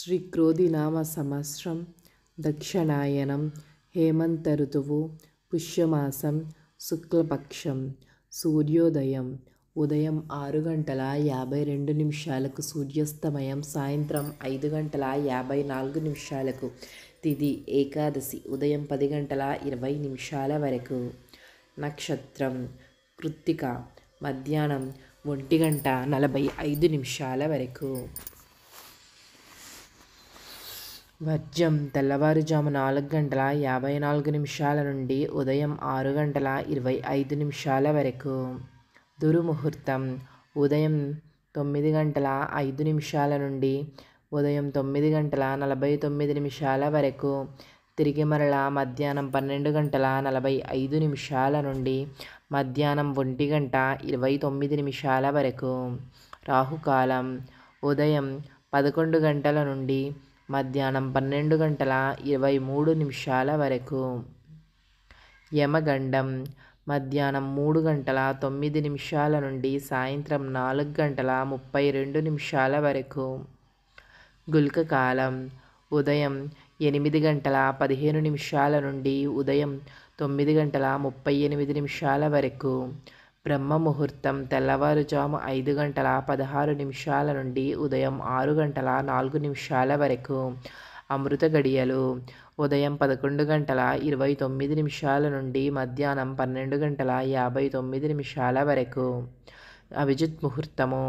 శ్రీ క్రోధినామ సంవత్సరం దక్షిణాయనం హేమంత ఋతువు పుష్యమాసం శుక్లపక్షం సూర్యోదయం ఉదయం 6:52 సూర్యాస్తమయం సాయంత్రం 5:54 తిథి ఏకాదశి ఉదయం 10:20 వరకు. నక్షత్రం కృత్తిక మధ్యాహ్నం 1:45 వరకు. వర్జం తెల్లవారుజాము 4:54 నుండి ఉదయం 6:25 వరకు. దుర్ముహూర్తం ఉదయం 9:05 నుండి ఉదయం 9:49 వరకు. తిరిగి మరలా మధ్యాహ్నం 12:45 నుండి మధ్యాహ్నం 1:29 వరకు. రాహుకాలం ఉదయం 11 గంటల నుండి మధ్యాహ్నం 12:23 వరకు. యమగండం మధ్యాహ్నం 3:09 నుండి సాయంత్రం 4:32 వరకు. గుళికకాలం ఉదయం 8:15 నుండి ఉదయం 9:38 వరకు. బ్రహ్మ ముహూర్తం తెల్లవారుజాము 5:16 నుండి ఉదయం 6:04 వరకు. అమృత గడియలు ఉదయం 11:29 నుండి మధ్యాహ్నం 12:59 వరకు. అభిజిత్ ముహూర్తము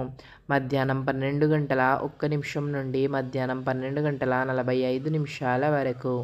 మధ్యాహ్నం 12:01 నుండి మధ్యాహ్నం 12:45 వరకు.